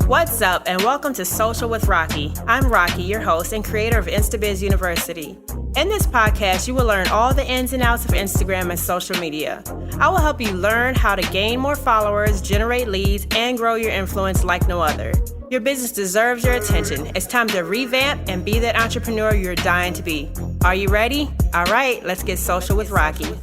What's up, and welcome to Social with Rocky. I'm Rocky, your host and creator of Instabiz University. In this podcast, you will learn all the ins and outs of Instagram and social media. I will help you learn how to gain more followers, generate leads, and grow your influence like no other. Your business deserves your attention. It's time to revamp and be that entrepreneur you're dying to be. Are you ready? All right, let's get social with Rocky.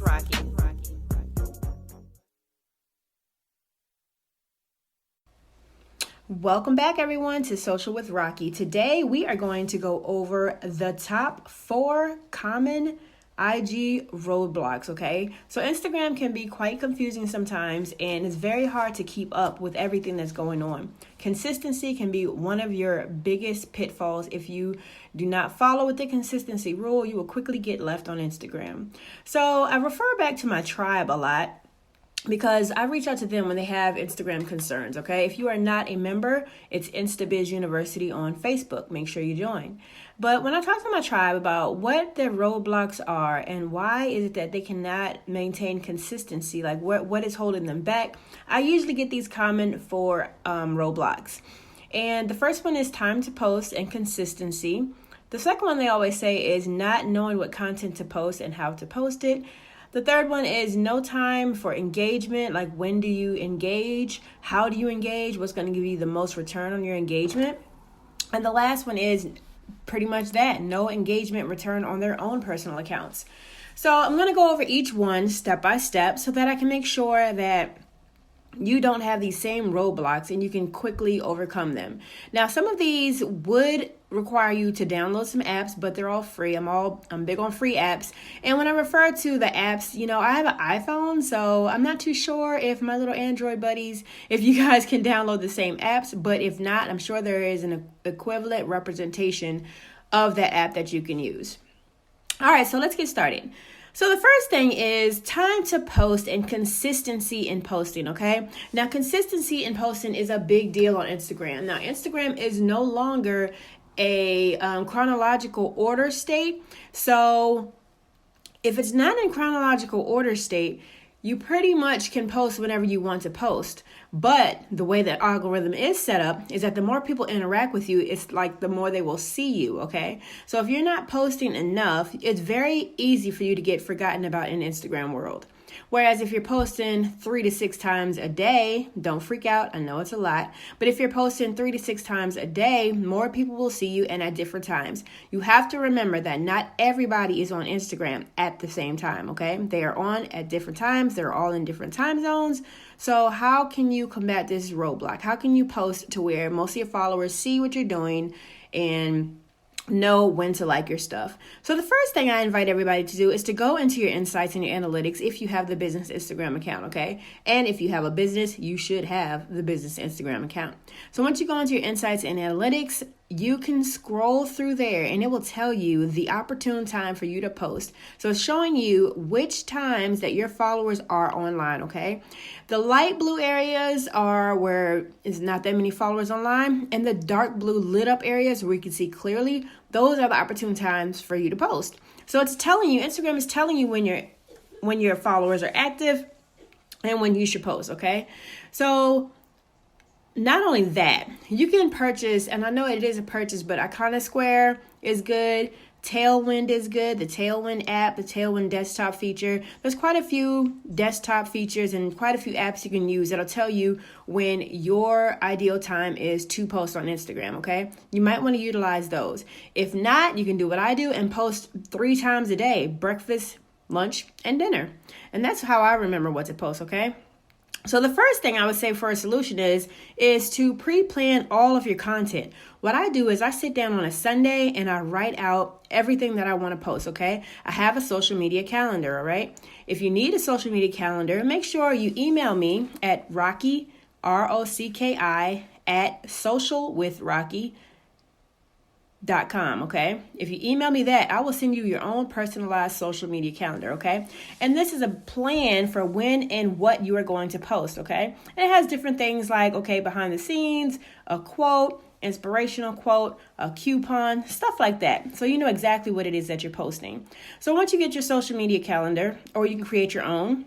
Welcome back, everyone, to Social with Rocky. Today, we are going to go over the top 4 common IG roadblocks, okay? So Instagram can be quite confusing sometimes, and it's very hard to keep up with everything that's going on. Consistency can be one of your biggest pitfalls. If you do not follow with the consistency rule, you will quickly get left on Instagram. So I refer back to my tribe a lot, because I reach out to them when they have Instagram concerns, okay? If you are not a member, it's Instabiz University on Facebook. Make sure you join. But when I talk to my tribe about what their roadblocks are and why is it that they cannot maintain consistency, like what is holding them back, I usually get these common 4 roadblocks. And the first one is time to post and consistency. The second one they always say is not knowing what content to post and how to post it. The third one is no time for engagement, like when do you engage, how do you engage, what's going to give you the most return on your engagement. And the last one is pretty much that, no engagement return on their own personal accounts. So I'm going to go over each one step by step so that I can make sure that you don't have these same roadblocks and you can quickly overcome them. Now, some of these would require you to download some apps, but they're all free. I'm big on free apps. And when I refer to the apps, I have an iPhone, so I'm not too sure if my little Android buddies, if you guys can download the same apps, but if not, I'm sure there is an equivalent representation of that app that you can use. All right, so let's get started. So the first thing is time to post and consistency in posting, okay? Now, consistency in posting is a big deal on Instagram. Now, Instagram is no longer a chronological order state. So if it's not in chronological order state, you pretty much can post whenever you want to post. But the way that algorithm is set up is that the more people interact with you, it's like the more they will see you, okay? So if you're not posting enough, it's very easy for you to get forgotten about in Instagram world. Whereas if you're posting 3 to 6 times a day, don't freak out. I know it's a lot. But if you're posting 3 to 6 times a day, more people will see you and at different times. You have to remember that not everybody is on Instagram at the same time, okay? They are on at different times. They're all in different time zones. So how can you combat this roadblock? How can you post to where most of your followers see what you're doing and know when to like your stuff? So the first thing I invite everybody to do is to go into your insights and your analytics if you have the business Instagram account, okay? And if you have a business, you should have the business Instagram account. So once you go into your insights and analytics, you can scroll through there and it will tell you the opportune time for you to post. So it's showing you which times that your followers are online, okay? The light blue areas are where there's not that many followers online, and the dark blue lit up areas where you can see clearly, those are the opportune times for you to post. So it's telling you, Instagram is telling you when your followers are active and when you should post, okay? So not only that, you can purchase, and I know it is a purchase, but Iconic Square is good. Tailwind is good. The Tailwind app, the Tailwind desktop feature. There's quite a few desktop features and quite a few apps you can use that'll tell you when your ideal time is to post on Instagram, okay? You might want to utilize those. If not, you can do what I do and post 3 times a day, breakfast, lunch, and dinner. And that's how I remember what to post, okay? So the first thing I would say for a solution is to pre-plan all of your content. What I do is I sit down on a Sunday and I write out everything that I want to post, okay? I have a social media calendar, all right? If you need a social media calendar, make sure you email me at Rocky, ROCKI, at socialwithrocky.com, okay? If you email me that, I will send you your own personalized social media calendar, okay? And this is a plan for when and what you are going to post, okay? And it has different things like, okay, behind the scenes, a quote, inspirational quote, a coupon, stuff like that. So you know exactly what it is that you're posting. So once you get your social media calendar, or you can create your own,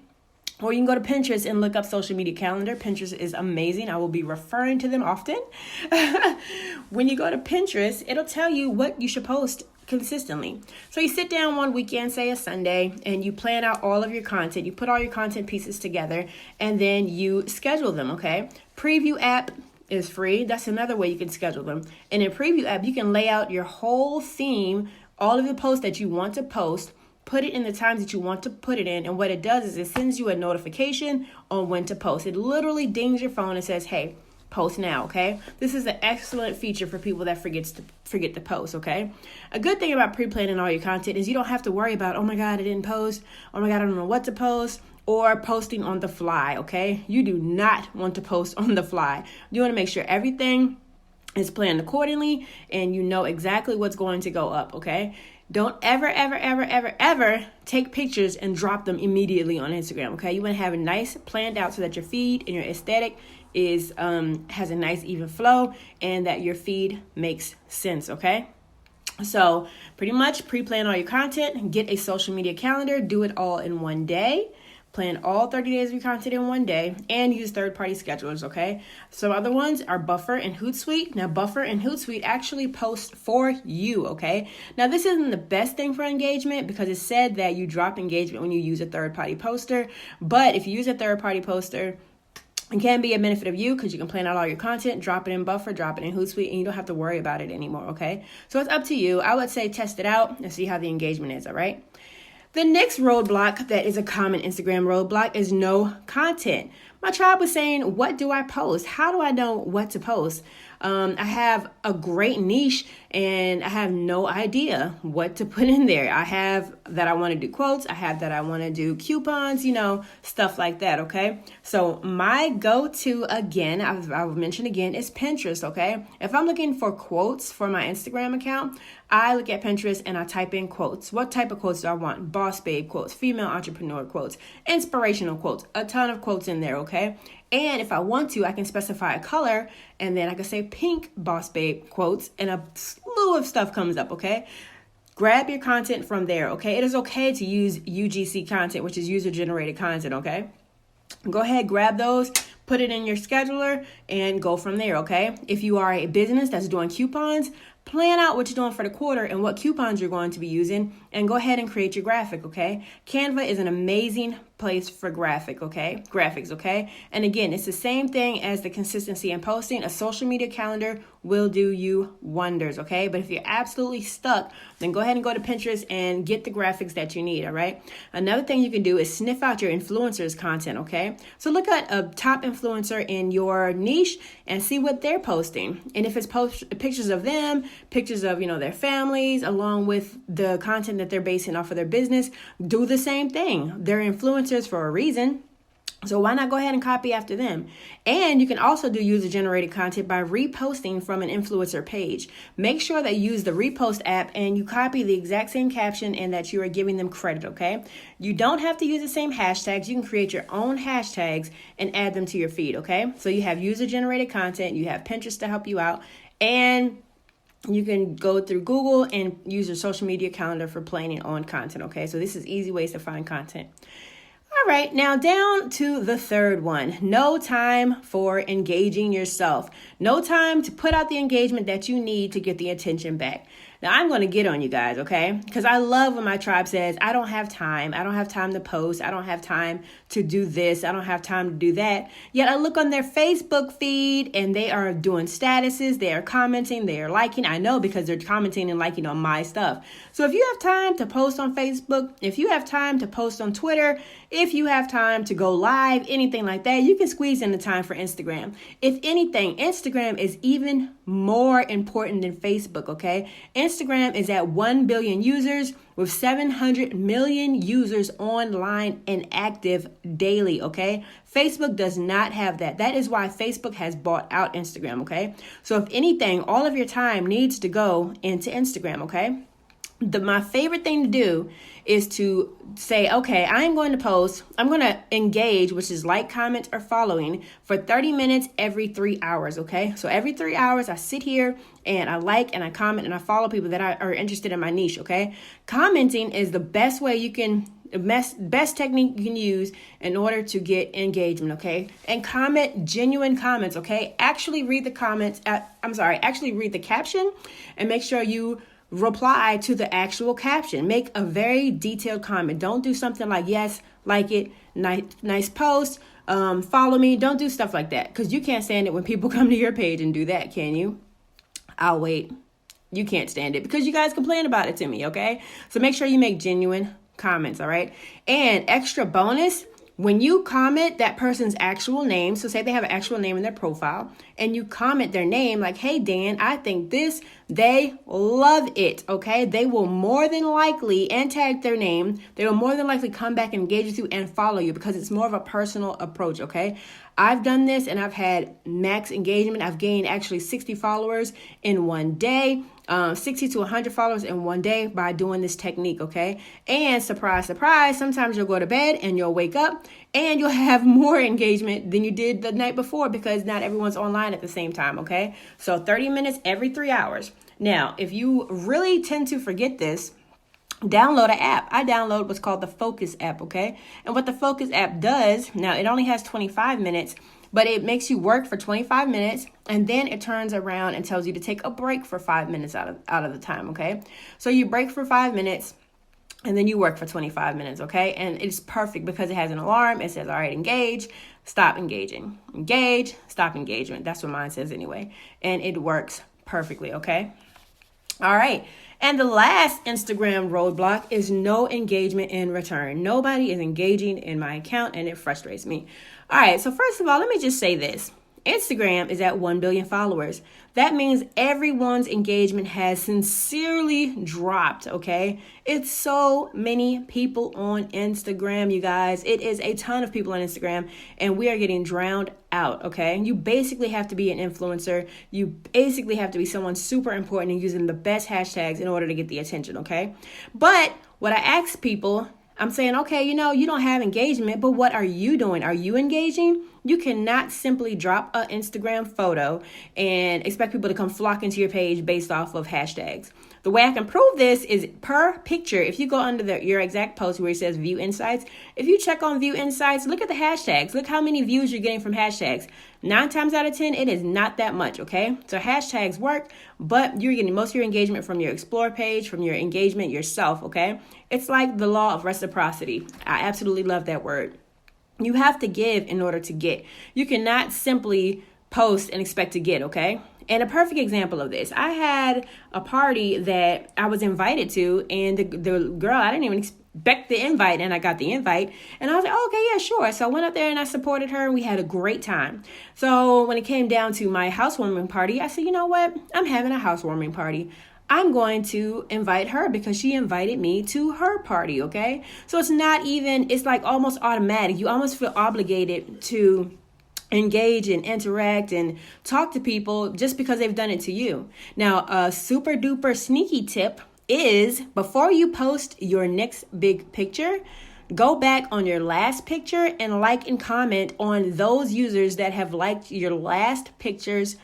Or you can go to Pinterest and look up social media calendar. Pinterest is amazing. I will be referring to them often. When you go to Pinterest, it'll tell you what you should post consistently. So you sit down one weekend, say a Sunday, and you plan out all of your content. You put all your content pieces together, and then you schedule them, okay? Preview app is free. That's another way you can schedule them. And in Preview app, you can lay out your whole theme, all of the posts that you want to post, put it in the times that you want to put it in. And what it does is it sends you a notification on when to post. It literally dings your phone and says, hey, post now, okay? This is an excellent feature for people that forget to post, okay? A good thing about pre-planning all your content is you don't have to worry about, oh my God, I didn't post. Oh my God, I don't know what to post. Or posting on the fly, okay? You do not want to post on the fly. You want to make sure everything is planned accordingly and you know exactly what's going to go up, okay? Don't ever take pictures and drop them immediately on Instagram, okay? You want to have it nice, planned out so that your feed and your aesthetic is has a nice even flow and that your feed makes sense, okay? So pretty much pre-plan all your content, get a social media calendar, do it all in one day. Plan all 30 days of your content in one day and use third-party schedulers, okay? Some other ones are Buffer and Hootsuite. Now, Buffer and Hootsuite actually post for you, okay? Now, this isn't the best thing for engagement because it said that you drop engagement when you use a third-party poster. But if you use a third-party poster, it can be a benefit of you because you can plan out all your content, drop it in Buffer, drop it in Hootsuite, and you don't have to worry about it anymore, okay? So it's up to you. I would say test it out and see how the engagement is, all right? The next roadblock that is a common Instagram roadblock is no content. My tribe was saying, what do I post? How do I know what to post? I have a great niche and I have no idea what to put in there. I have that I want to do quotes. I have that I want to do coupons, stuff like that, okay? So my go-to, again, I'll mention again, is Pinterest, okay? If I'm looking for quotes for my Instagram account, I look at Pinterest and I type in quotes. What type of quotes do I want? Boss babe quotes, female entrepreneur quotes, inspirational quotes, a ton of quotes in there, okay? And if I want to, I can specify a color and then I can say pink boss babe quotes and a slew of stuff comes up, okay? Grab your content from there, okay? It is okay to use UGC content, which is user-generated content, okay? Go ahead, grab those, put it in your scheduler, and go from there, okay? If you are a business that's doing coupons, plan out what you're doing for the quarter and what coupons you're going to be using, and go ahead and create your graphic, okay? Canva is an amazing place for graphics, okay? And again, it's the same thing as the consistency in posting. A social media calendar will do you wonders, okay? But if you're absolutely stuck, then go ahead and go to Pinterest and get the graphics that you need, all right? Another thing you can do is sniff out your influencers' content, okay? So look at a top influencer in your niche and see what they're posting. And if it's pictures of them, pictures of, their families, along with the content that they're basing off of their business, do the same thing. They're influencers for a reason. So why not go ahead and copy after them? And you can also do user-generated content by reposting from an influencer page. Make sure that you use the repost app and you copy the exact same caption and that you are giving them credit, okay? You don't have to use the same hashtags. You can create your own hashtags and add them to your feed, okay? So you have user-generated content, you have Pinterest to help you out, and you can go through Google and use your social media calendar for planning on content, okay? So this is easy ways to find content. All right, now down to the third one. No time for engaging yourself. No time to put out the engagement that you need to get the attention back. Now, I'm going to get on you guys, okay? Because I love when my tribe says, I don't have time. I don't have time to post. I don't have time to do this. I don't have time to do that. Yet I look on their Facebook feed and they are doing statuses. They are commenting. They are liking. I know because they're commenting and liking on my stuff. So if you have time to post on Facebook, if you have time to post on Twitter, if you have time to go live, anything like that, you can squeeze in the time for Instagram. If anything, Instagram is even more important than Facebook, okay? Instagram is at 1 billion users with 700 million users online and active daily, okay? Facebook does not have that. That is why Facebook has bought out Instagram, okay? So if anything, all of your time needs to go into Instagram, okay? My favorite thing to do is to say, okay, I'm going to post, I'm going to engage, which is like, comment, or following for 30 minutes every 3 hours, okay? So every 3 hours, I sit here and I like and I comment and I follow people that are interested in my niche, okay? Commenting is the best way you can best technique you can use in order to get engagement, okay? And comment genuine comments, okay? Actually read the comments. Actually read the caption and make sure you reply to the actual caption. Make a very detailed comment. Don't do something like, yes, like it, nice post, follow me. Don't do stuff like that, because you can't stand it when people come to your page and do that, can you? I'll wait. You can't stand it because you guys complain about it to me, okay? So make sure you make genuine comments, all right? And extra bonus, when you comment that person's actual name, so say they have an actual name in their profile, and you comment their name like, hey, Dan, I think this, they love it, okay? They will more than likely, and tag their name, they will more than likely come back and engage with you and follow you, because it's more of a personal approach, okay? I've done this and I've had max engagement. I've gained actually 60 followers in one day. 60 to 100 followers in one day by doing this technique, okay? And surprise, surprise, sometimes you'll go to bed and you'll wake up and you'll have more engagement than you did the night before, because not everyone's online at the same time, okay? So 30 minutes every 3 hours. Now, if you really tend to forget this, download an app. I download what's called the Focus app, okay? And what the Focus app does, now it only has 25 minutes, but it makes you work for 25 minutes, and then it turns around and tells you to take a break for 5 minutes out of the time, okay? So you break for 5 minutes, and then you work for 25 minutes, okay? And it's perfect because it has an alarm. It says, all right, engage, stop engaging. Engage, stop engagement. That's what mine says anyway. And it works perfectly, okay? All right. And the last Instagram roadblock is no engagement in return. Nobody is engaging in my account, and it frustrates me. All right, so first of all, let me just say this. Instagram is at 1 billion followers. That means everyone's engagement has sincerely dropped, okay? It's so many people on Instagram, you guys. It is a ton of people on Instagram, and we are getting drowned out, okay? You basically have to be an influencer. You basically have to be someone super important and using the best hashtags in order to get the attention, okay? But what I ask people, I'm saying, okay, you don't have engagement, but what are you doing? Are you engaging? You cannot simply drop an Instagram photo and expect people to come flock into your page based off of hashtags. The way I can prove this is per picture. If you go under your exact post where it says view insights, if you check on view insights, look at the hashtags. Look how many views you're getting from hashtags. 9 times out of 10, it is not that much, okay? So hashtags work, but you're getting most of your engagement from your explore page, from your engagement yourself, okay? It's like the law of reciprocity. I absolutely love that word. You have to give in order to get. You cannot simply post and expect to get, okay? And a perfect example of this, I had a party that I was invited to, and the girl, I didn't even expect the invite, and I got the invite, and I was like, oh, okay, yeah, sure. So I went up there and I supported her, and we had a great time. So when it came down to my housewarming party, I said, you know what? I'm having a housewarming party. I'm going to invite her because she invited me to her party, okay? So it's like almost automatic. You almost feel obligated to engage and interact and talk to people just because they've done it to you. Now, a super duper sneaky tip is before you post your next big picture, go back on your last picture and like and comment on those users that have liked your last picture's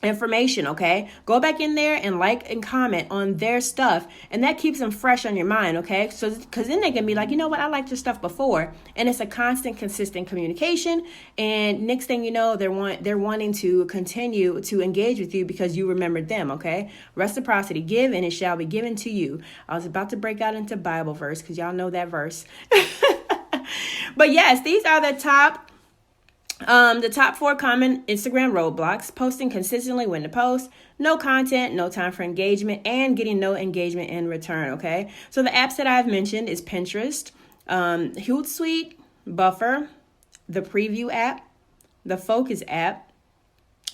information, okay? Go back in there and like and comment on their stuff, and that keeps them fresh on your mind, okay? So because then they can be like, you know what, I liked your stuff before, and it's a constant, consistent communication, and next thing you know, they're wanting to continue to engage with you because you remembered them, okay? Reciprocity, give and it shall be given to you. I was about to break out into Bible verse because y'all know that verse. But yes, these are the top 4 common Instagram roadblocks: posting consistently when to post, no content, no time for engagement, and getting no engagement in return, okay? So the apps that I've mentioned is Pinterest, Hootsuite, Buffer, the Preview app, the Focus app,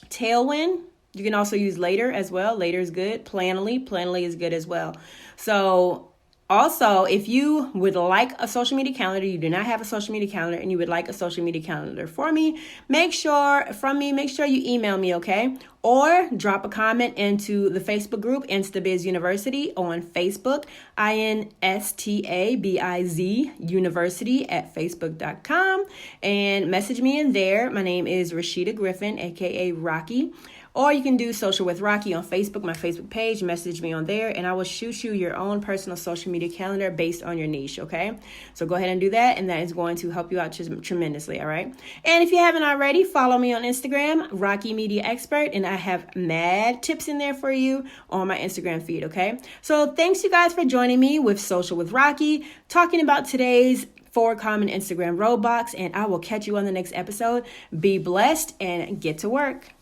Tailwind. You can also use Later as well. Later is good. Planoly is good as well. So also, if you would like a social media calendar, you do not have a social media calendar, and you would like a social media calendar for me, make sure you email me, okay? Or drop a comment into the Facebook group, Instabiz University on Facebook, INSTABIZ University at Facebook.com, and message me in there. My name is Rashida Griffin, aka Rocky. Or you can do Social with Rocky on Facebook, my Facebook page. Message me on there, and I will shoot you your own personal social media media calendar based on your niche, okay? So go ahead and do that, and that is going to help you out tremendously, all right? And if you haven't already, follow me on Instagram, Rocky Media Expert, and I have mad tips in there for you on my Instagram feed, okay? So thanks you guys for joining me with Social with Rocky, talking about today's 4 common Instagram roadblocks, and I will catch you on the next episode. Be blessed and get to work.